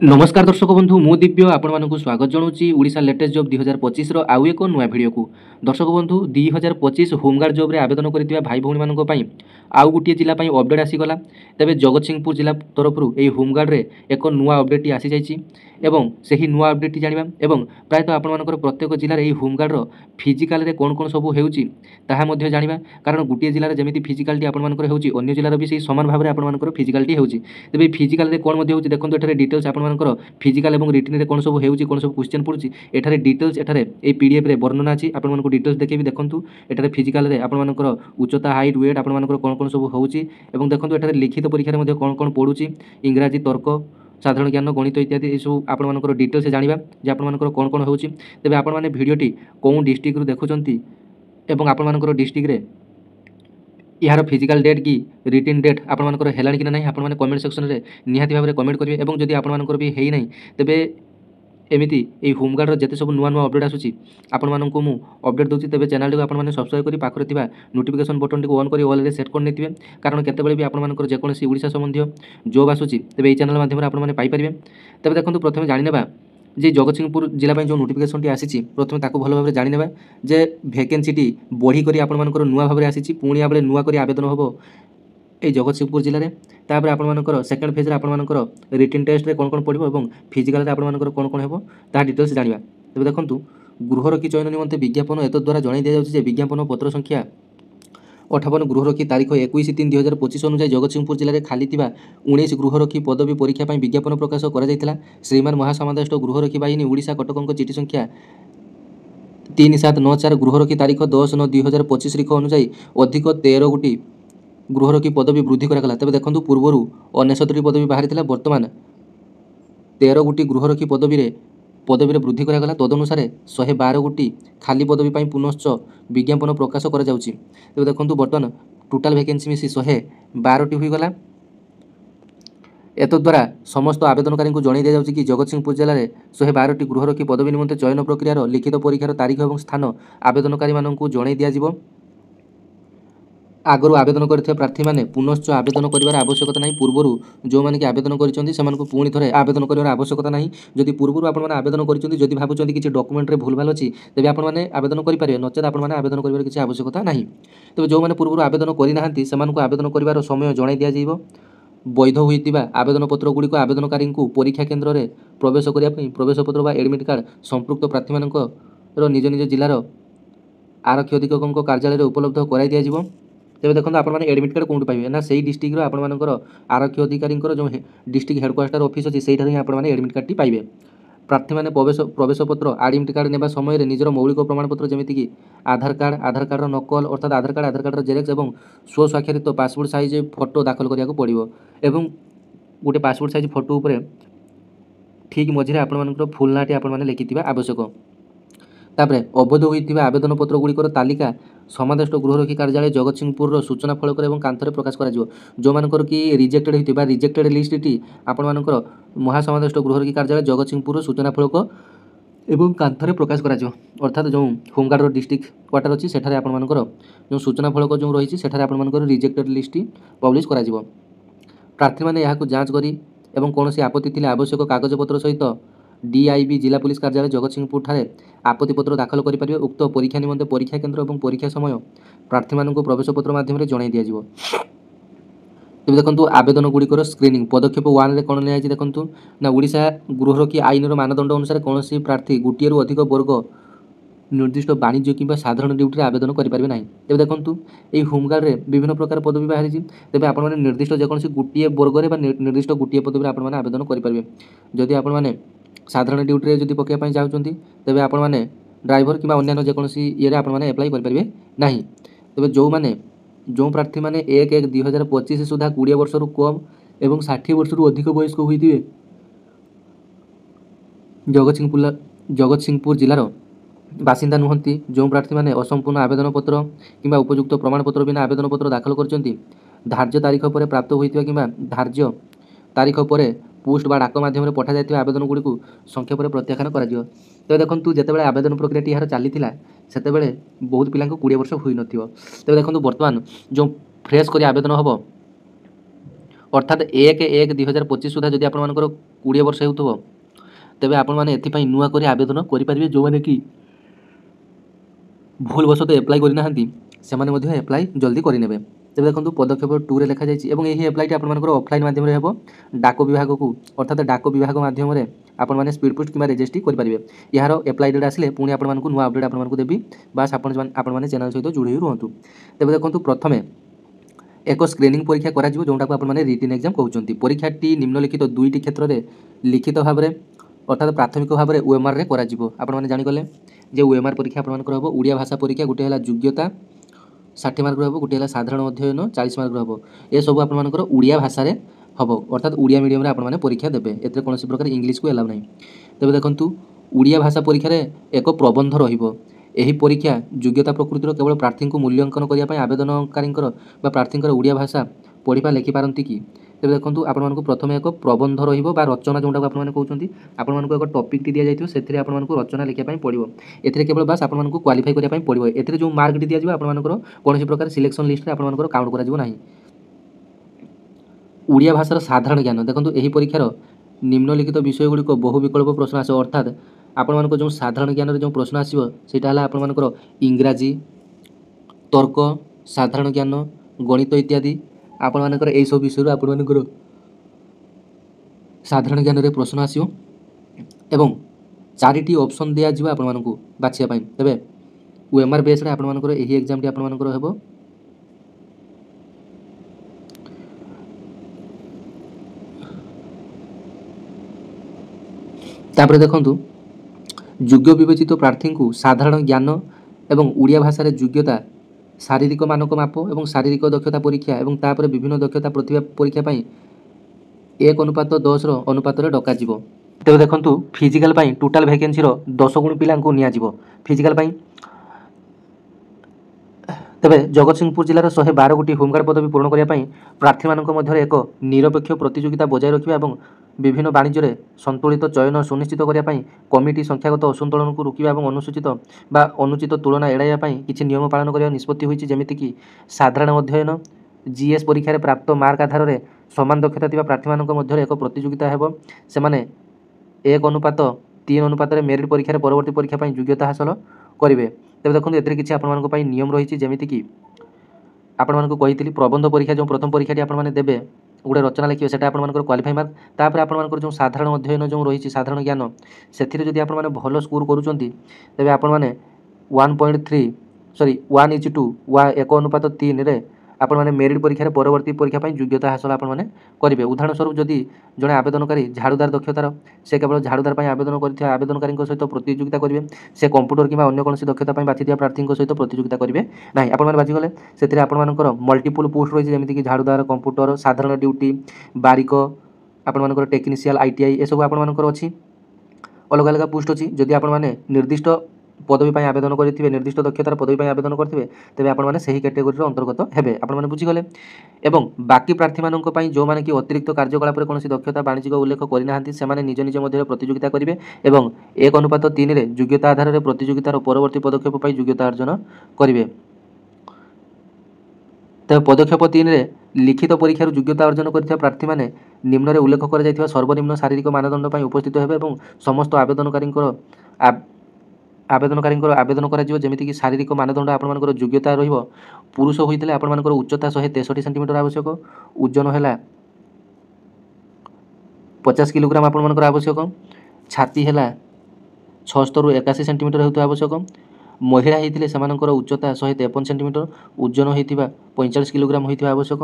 नमस्कार दर्शक बंधु मु दिव्य आपण स्वागत जनाऊँगी ओडिशा लेटेस्ट जॉब 2025 आउ एक नुआ भिडियो को। दर्शक बंधु 2025 होमगार्ड जॉब रे आवेदन करथिबा भाई भौणी मानक पई आउ गोटे जिला पई अपडेट आसीगला। तेबे जगतसिंहपुर जिला तरफ यह होमगार्ड रे एक नुआ अपडेट आसी जाइछि एवं सही नुआ अपडेट जानिबा एवं प्रायतः आपण मानकर प्रत्येक जिले में होमगार्ड रो फिजिकल रे कोन कोन सब हेउछि ताहा मध्ये जानिबा। कारण गोटे जिले में जमिति फिजिकलटी आपण मानकर हेउछि अन्य जिले भी सही समान भाव में आपण मानकर फिजिकलटी हेउछि। तेबे फिजिकल रे कोन मध्ये हेउछि देखंतु एठारे डिटेल्स आपण मानकर फिजिकल एवं रिटन रे कोन सब हेउछि कोन सब क्वेश्चन पड़ुछि एठारे डिटेल्स एठारे ए पीडीएफ रे वर्णना अछि। आपण मानकर डिटेल्स देखेबि देखंतु एठारे फिजिकल रे आपण मानकर उच्चता हाइट वेट आपण मानकर कोन कोन सब हेउछि एवं देखंतु एठारे लिखित परीक्षा रे मध्ये कोन कोन पड़ुछि इंग्रजी तर्क साधारण ज्ञान गणित इत्यादि ये सब आपण मानकर डिटेल्स जानिबा जे आपण मानकर कोन कोन हेउछि। तेबे आपण माने भिडियोटी कोन डिस्ट्रिक्ट रु देखुचंती एवं आपण मानकर डिस्ट्रिक्ट रे यार फिजिकल डेट की रिटन डेट आपण मानकर हेलानी कि ना आपण माने कमेंट सेक्शन रे निहाती भाव में कमेंट करेंगे। एवं जदि आपण मानकर भी हेई नाही तेबे एमिति ए होमगार्ड रो जते सब नुआ नुआ अपडेट आसुची आपण माननको मु अपडेट दोची। तेबे चैनल को आपण माने सब्सक्राइब करी पाखरे थिबा नोटिफिकेशन बटन को ऑन करी ऑल रे सेट कर नेतिबे। कारण केतेबेले भी आपण मानकर जे कोनसी ओडिशा संबंधी जॉब आसुची तेबे ए चैनल माध्यम रे आपण माने पाई परिबे। तेबे देखंतु प्रथमे जानि नेबा जे जगतसिंहपुर जिला जो नोटिफिकेशन टी आसी प्रथम ताको भल भाव जानी नेबा जे वैकेंसी बढ़ी करी आपण मानकर नुआ भाव में आसी पुणी भाव नुआ करी आवेदन होबो ए जगतसिंहपुर जिले में। तापर आपण मानकर सेकंड फेज रे आपण मानकर रिटन टेस्ट रे कोन कोन पड़िबो एवं फिजिकल रे आपण मानकर कोन कोन हेबो ता डिटेल्स जानिबा। तबे देखंतु गृहरक्षी चयन निमंते विज्ञापन एत द्वारा जणाई दिया जाउछि जे विज्ञापन पत्र संख्या 58 गृहरक्षी तारीख 21/3/2025 अनुसार जगतसिंहपुर जिले में खाली 19 गृहरक्षी पदवी परीक्षा पर विज्ञापन प्रकाश कर श्रीमान महासमादेष्ट गृहरक्षी बाहिनी ओडिशा कटक चिठी संख्या 3794 गृहरक्षी तारीख 10/9/2025 तारीख अनुसार अधिक 13 गोटी गृहरक्षी पदवी वृद्धि करागला। तेज देखो पूर्वर 69 पदवी बाहरी बर्तमान 13 गोटी गृहरक्षी पदवी वृद्धि करागला। तदनुसार 112 गोटी खाली पदवी पुनश्च विज्ञापन प्रकाश कर जाउछि। तेज देखो बर्तमान टोटाल वैकेंसी मिसी 112 होईगला। एतद्वारा समस्त आवेदनकारी को जणाई दिया जाउछि कि जगतसिंहपुर जिले में 112 गृहरक्षी पदवी निमंते चयन प्रक्रियार लिखित परीक्षार तारीख और स्थान आवेदनकारी माननकु जणाई दिया जिवो। आगु आवेदन करथिबा प्रार्थी माने पुनश्च आवेदन करिवार आवश्यकता नहीं। पूर्वर जो माने कि आवेदन करिसंती सेमानकु पुणी थरे आवेदन करिवार आवश्यकता नहीं। जदि पूर्वर आपण माने आवेदन करिसंती जदि भाबुचंती किछि डॉक्यूमेंट रे भूल भाल अछि तेबे आपण माने आवेदन करि पारिबे नचेत आपण माने आवेदन करिवार किछि आवश्यकता नहीं। तेबे जो माने पूर्वर आवेदन करि नाहंती सेमानकु आवेदन करिवार समय जणाई दिया जाइबो। वैध होइतिबा आवेदन पत्र गुडी को आवेदनकारी को परीक्षा केन्द्र रे प्रवेश करिया पई प्रवेश पत्र बा एडमिट कार्ड संपृक्त प्रार्थी मानकर निज निज जिलार आरक्षी अधीक्षक कार्यालय रे उपलब्ध कराई दिया जिवो। तेज देखो आप एडमिट कार्ड कौन पाइबे ना से डिस्ट्रिक्ट आपर आरक्षी अधिकारी जो डिस्ट्रिक्ट हेडक्वार्टर ऑफिस अच्छी से एडमिट कार्ड टी पाइबे। प्रार्थी मैंने प्रवेश पत्र एडमिट कार्ड नेबा समय निजर मौलिक प्रमाणपत्र जमीक आधार कार्ड नकल अर्थात आधार कार्ड जेरेक्स और स्वस्वाक्षरित पासपोर्ट साइज फोटो दाखल करा पड़ो। एवं गोटे पासपोर्ट साइज फोटो उपरे ठीक मझे आपर फुल नाटी आप लिखि आवश्यक। तापर अवैध होइतिबा आवेदन पत्र गुड़िकर तालिका समादेष्ट गृहरक्षी कार्यालय जगतसिंहपुर सूचना फलक और कांथरे प्रकाश करा जिवो। जो मानकर कि रिजेक्टेड होइतिबा रिजेक्टेड लिस्ट टी आपण मानकर महासमादेष्ट गृहरक्षी कार्यालय जगतसिंहपुर सूचना फलक एवं कांथरे प्रकाश करा जिवो। अर्थात जो होमगार्ड डिस्ट्रिक्ट क्वार्टर अछि सेठारे आपण मानकर जो सूचना फलक जो रही सेठारे आपण मानकर रिजेक्टेड लिस्ट टी पब्लिश करा जिवो। प्रार्थी माने याकु जांच करी एवं कोनोसी आपत्ति थिले आवश्यक कागजपत्र सहित डीआईबी जिला पुलिस कार्यालय जगतसिंहपुर ठारे आपत्ति पत्र दाखल करें। उक्त परीक्षा निमंते परीक्षा केन्द्र और परीक्षा समय प्रार्थी मानक प्रवेश पत्र माध्यम जणाई दिया जिवो। तेज देखो आवेदन गुड़िकर स्क्रीनिंग पदक्षेप 1 रे कौन लिया देखूँ ना ओडिशा गृहरक्षी आईन मानदंड अनुसार कौन प्रार्थी गोटे रु अधिक वर्ग निर्दिष्ट वाणिज्य कि साधारण ड्यूटी आवेदन करेंगे ना। तेज देखो ये होमगार्ड रे विभिन्न प्रकार पदवी बाहरी तेज आप निर्दिष्ट जेकोसी गोटे वर्ग में निर्दिष्ट गोटे पदवी आप आवेदन करेंगे। जदि आप साधारण ड्यूटी जब पकड़ चाहते तेज आपण मैंने ड्राइवर कि अन्य जेकोसी ये आपने एप्लाई करेंगे ना। तेज जो मैंने जो प्रार्थी मैंने 1/1/2025 सुधा 20 वर्ष रु कम एवं 60 वर्ष रु अधिक वयस्क होइतिबे जगतसिंहपुर जिलार बासिंदा नुहंती जो प्रार्थी मैंने असंपूर्ण आवेदन पत्र कि उपयुक्त प्रमाणपत्र बिना आवेदन पत्र दाखल करचंती धार्य तारीख पर प्राप्त होइतिबा कि धार्य तारीख पर पोस्ट बा डाक माध्यम पठा जाइतिबा आवेदन गुडी को संक्षेप में प्रत्याख्यान करा जिवो। तेज देखो जितेबाला आवेदन प्रक्रिया यार चली सेतेबेले बहुत पिला 20 वर्ष होई नथिबो। तेज देखो बर्तमान जो फ्रेश करी आवेदन हम अर्थात 1/1/2025 सुधा जदि आपणमानकर 20 वर्ष हेउथबो तेबे आपणमाने एथिपई नुआ करी आवेदन करिपारिबे। जो माने कि भूलवशत एप्लाय करना से एप्लाय जल्दी करेंगे। तेज देखो पदक्षेप 2 रे लिखा जाइए और यही एप्लाईटी आपर ऑफलाइन माध्यम हो डाक विभाग को अर्थात डाक विभाग माध्यम आपने स्पीड पोस्ट कि रजिस्ट्री करेंगे। यार एप्लाय डेट आसिले पुणी आपको नुआ अपडेट आपको देवी बास आपने चैनल सहित जोड़ी रुहतु। तेज देखो प्रथम एक स्क्रीनिंग परीक्षा करा जोटा को आपने रिटन एग्जाम कहते। परीक्षाटी निम्नलिखित दुईटी क्षेत्र में लिखित भाव में अर्थात प्राथमिक भाव में ओएमआर रे करा आपने जानिगले जे ओएमआर परीक्षा आपंकर हम ओडिया भाषा परीक्षा गोटे है योग्यता 60 मार्क हम गोटे है साधारण अध्ययन 40 मार्क हम ये सब आपंकर ओडिया भाषा हम अर्थात ओडिया मीडियम आपने परीक्षा देते एत कौन प्रकार इंग्लीश को एलाउ ना। तेज देखूँ ओडिया भाषा परीक्षा एक प्रबंध रही परीक्षा योग्यता प्रकृतिर केवल प्रार्थी को मूल्यांकन करने आवेदनकारी प्रार्थी ओडिया भाषा पढ़ा लिखिपारती कि। तेज देखो आपको प्रथम एक प्रबंध रचना जोटा को आपने कहते आपको एक टॉपिक दि जाए से आपको रचना लिखापी पड़ो ए केवल बास आपको क्वालिफाई करने पड़ो ए जो मार्क दी दिया आपंकर कौन प्रकार सिलेक्शन लिस्ट में आपंकर काउंट करा ओडिया भाषार साधारण ज्ञान देखो यही परीक्षार निम्नलिखित विषय गुड़िक बहु विकल्प प्रश्न आस अर्थात आपण जो साधारण ज्ञान जो प्रश्न आसो सीटा है आपंकर इंग्राजी तर्क साधारण ज्ञान गणित इत्यादि आपंकर यही सब विषय आपंकर साधारण ज्ञान प्रश्न आसो एवं 4टी ऑप्शन दिया जाव आपको बाछिया तेरे ओएमआर बेस आपंकर यही एग्जाम टी आपंकर हम तापर देखंतु योग्य विवेचित प्रार्थी को साधारण ज्ञान एवं ओडिया भाषा योग्यता शारीरिक मानक माप और शारीरिक दक्षता परीक्षा और तापर विभिन्न दक्षता प्रतिभा परीक्षा 1:10 अनुपात डक। तेज देखो फिजिकाल टोटाल वैकेंसी 10 गुण पिला निजी फिजिकाल तेरे जगतसिंहपुर जिलार 112 गोटी होमगार्ड पदवी पूरण करने प्रार्थी मान एक निरपेक्ष प्रतियोगिता बजाय रखा और विभिन्न वाणिज्य संतुलित चयन सुनिश्चित करने कमिटी संख्यागत असंतुलन को रोकवा और अनुसूचित बा अनुचित तुलना एड़ाई किसी नियम पालन करने निष्पत्ति होती जमीक साधारण अध्ययन जीएस परीक्षा प्राप्त मार्क आधार में समान दक्षता थी प्रार्थी मान एक प्रतियोगिता है से 1:3 अनुपात मेरिट परीक्षा परवर्ती परीक्षा योग्यता हासिल करेंगे। तेज देखो ये किसी आपण नियम रही जमीक आपको कही प्रबंध परीक्षा जो प्रथम परीक्षाटी आपने देवे गोटे रचना लिखिए से क्वालिफाई मार्क तापर आपंकर जो साधारण अध्ययन जो रही साधारण ज्ञान से आपने भल स्कोर करुँच तेज आपने 1.3 सॉरी 1:1 1:3 आपने मेरिट परीक्षा परवर्ती परीक्षा योग्यता हासिल आपने करेंगे। उदाहरण स्वरूप जदि जड़े आवेदनकारी झाड़ूदार दक्षतार से केवल झाड़ूदार आवेदन कर आवेदनकारी सहित प्रतियोगिता करेंगे से कंप्यूटर कि अन्य कौन दक्षता बाछी प्रार्थी सहित प्रतियोगिता करेंगे ना आपने बाजिगले से आपर मल्टीपल पोस्ट रही जमीक झाड़ूदार कंप्यूटर साधारण ड्यूटी बारिक आपर टेक्निशियल आईटीआई ये सब आपर अच्छी अलग अलग पोस्ट अच्छी जदि आपने निर्दिष्ट पदवी आवेदन करेंगे निर्दिष्ट दक्षतार पदवी आवेदन करेंगे तेज आपने से कैटेगोरी अंतर्गत हे आपने बुझीगले। एवं बाकी प्रार्थी मानी जो मैंने कि अतिरिक्त कार्यकलाप कौन दक्षता वाणिज्यिक उल्लेख करना से निज निज मध्य प्रतियोगिता करेंगे और 1:3 योग्यता आधार में प्रतियोगितार परवर्ती पदक्षेप योग्यता अर्जन करेंगे। तेज पदक्षेप 3 लिखित परीक्षार योग्यता अर्जन कर प्रार्थी मैंने निम्न उल्लेख कर सर्वनिम्न शारीरिक मानदंड उपस्थित हे और समस्त आवेदन करा जमीक शारीरिक मानदंड आपर योग्यता रुष होते आपर उच्चता 163 सेंटीमीटर आवश्यक ओजन है 50 किलोग्राम आपर आवश्यक छाती है 76 ରୁ 81 सेंटीमीटर होता आवश्यक महिला होते से उच्चता 153 सेंटीमीटर ओजन होता 45 किलोग्राम होता आवश्यक।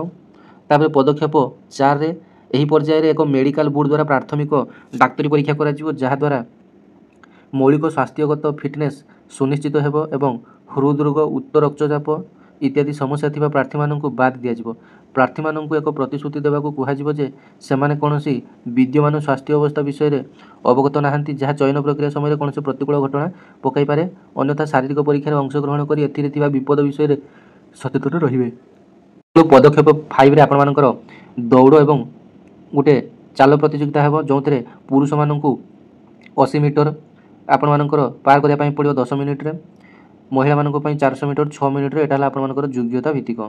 तापर पदक्षेप 4 यही पर्यायर एक मेडिकल बोर्ड द्वारा प्राथमिक डाक्तरी परीक्षा करा जहाद्वारा मौलिक स्वास्थ्यगत फिटनेस सुनिश्चित हेबो एवं हृदरोग उच्च रक्तचाप इत्यादि समस्या थिबा प्रार्थी माननकु बाद दिया जिवो। प्रार्थी माननकु एक प्रतिश्रुति देबाकू कुहाजिवो जे सेमाने कोनोसी विद्यमान स्वास्थ्य अवस्था विषय रे अवगत नाहंती जहाँ चयन प्रक्रिया समय कोनोसी प्रतिकूल घटना पकाई पारे अन्यथा शारीरिक परीक्षा अंशग्रहण करी एथिरे थिबा विपद विषय रे सचेतन रहिबे। पदक्षेप 5 रे आपण मानकर दौड़ एवं गोटे चाल प्रतियोगिता हेबो जोंथरे पुरुष माननकु 80 मीटर आपण मानकर पार करिया पई पड़ियो 10 मिनिट रे महिला मानक पई 400 मीटर 6 मिनिट रे एटा आपण मानकर योग्यता भित्तिक।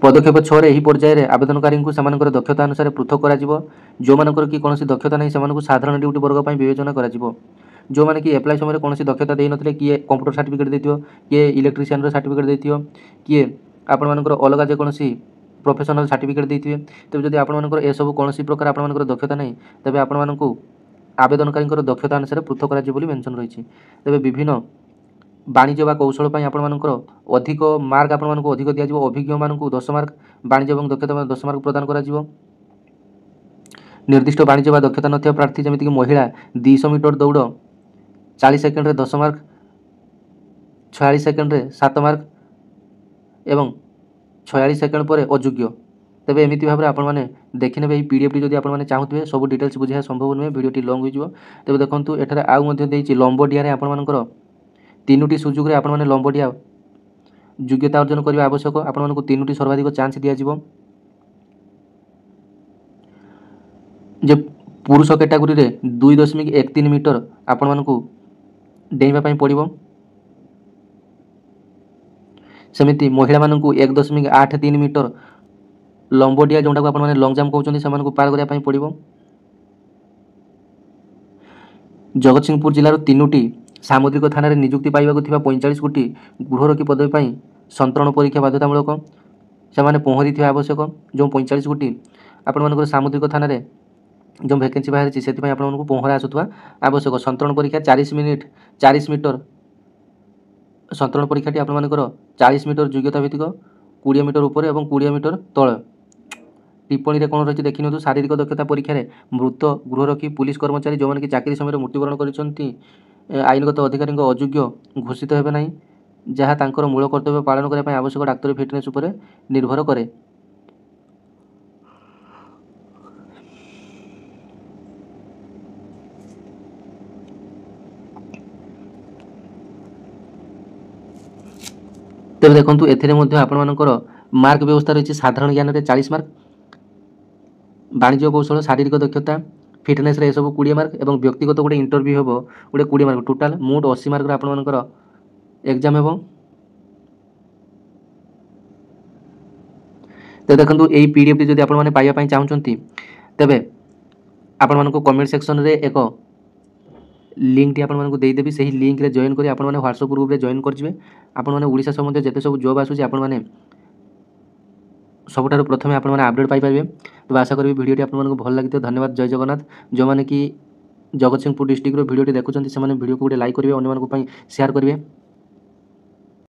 पदक्षेप 6 रे एही पर्याय रे आवेदनकारी को सेमानकर दक्षता अनुसार पृथक करा जिवो जो मानकर कि कोनोसी दक्षता नहीं सेमानकु साधारण ड्यूटी वर्ग पई विवेचना करा जिवो जो माने कि एप्लाई समय कोनोसी दक्षता देई नथिले किए कंप्यूटर सर्टिफिकेट देथियो किए इलेक्ट्रिशियन रो सर्टिफिकेट देथियो किए आपण मानकर अलगा जे कोनोसी प्रोफेशनल सर्टिफिकेट देथिबे तबे जदि आपण मानकर ए सब कोनोसी प्रकार आपण मानकर दक्षता नहीं तबे आपण मानकु आवेदनकारी दक्षता अनुसार पृथक करा जिवो बोली मेंशन रहिछि तबे विभिन्न वाणिज्य वा कौशल पई आपण मानकर अधिक मार्क आपण मानकु अधिक दिया जिवो अभिज्ञ मानकु 10 मार्क वाणिज्य एवं दक्षता 10 मार्क प्रदान करा जिवो निर्दिष्ट वाणिज्य वा दक्षता नथिया प्रार्थी जेमिति कि महिला 200 मीटर दौड़ 40 सेकेंड रे 10 मार्क 46 सेकेंड रे 7 मार्क एवं 46 सेकेंड पर अयोग्य तेबे एमिति भाबरे आपण माने देखिनेबे एही पीडीएफ टी जदि आपण माने चाहुतबे सब डिटेल्स बुझिया संभव नुहे वीडियो टी लॉन्ग होइजो तेबे देखंतु एठारे आउ मध्ये देइछि लंबोडिया रे आपण मानकर तीनोटी सुযোଗ रे आपण माने लंबोडिया योग्यता अर्जन करबा आवश्यक आपण मानकु तीनोटी सर्वाधिक चांस दिया जिवो जे पुरुष कैटेगरी रे 2.13 मीटर आपण मानकु डेइबा पई पड़िबो सेमिति महिला मानकु 1.83 मीटर लंबोडिया जोंडा को आपण माने लॉन्ग जंप कहउछन्ती सेमानकु पार करिया पई पड़िबो जगतसिंहपुर जिल्ला रो तीनोटी सामुद्रिक थाना रे नियुक्ति पाइबाकु थिबा 45 कोटी गृहरक्षी पदवी पई संतरण परीक्षा बाध्यतामूलक सेमाने पहुंरी थिबा आवश्यक जो 45 कोटी आपण मानकर सामुद्रिक थाना रे जो वैकेंसी बाहर छि सेति पई आपण मानकु पहुंरा आसुथवा आवश्यक संतरण परीक्षा 40 मीटर संतरण परीक्षा टी आपण मानकर 40 मीटर योग्यता भित्तिक 20 मीटर ऊपर एवं 20 मीटर तळ टिप्पणी रे कोन रहिछि देखिनतु शारीरिक दक्षता परीक्षा रे मृत गृहरक्षी पुलिस कर्मचारी जो माने कि चाकरी समय मृत्युवरण करिसंती आईनगत अधिकारी अयोग्य घोषित हेबे नाही जहाँ तांकर मूल कर्तव्य पालन करने आवश्यक डाक्तरी फिटनेस उपर निर्भर करे तेज देखु ए मार्क व्यवस्था रही साधारण ज्ञान में 40 मार्क वाणिज्य कौशल शारीरिक दक्षता फिटनेस रे सब 20 मार्क और व्यक्तिगत गोटे इंटरव्यू हम गोटे 20 मार्क टोटाल मोट 80 मार्क आपर एग्जाम हम तो देखो यही पीडीएफ टी जब आपने पाइबा चाहते तेबे आपण मानक कमेंट सेक्शन रे एक लिंक टी आपण मानक देदेवी से लिंक रे जॉइन करी आपण माने व्हाट्सएप ग्रुप रे जॉइन करजिवे आपण माने ओडिशा संबंधी जते सब जॉब आसुची आपण माने सबुठार प्रथमे आपण माने अपडेट पाई परिबे। तो आशा करी वीडियो टी आपण मानक भल लागिते धन्यवाद जय जगन्नाथ। जो माने कि जगतसिंहपुर डिस्ट्रिक्ट रो वीडियो टी देखुचंती से माने वीडियो को गोटे लाइक करिवे अन्य मानक पई शेयर करिवे।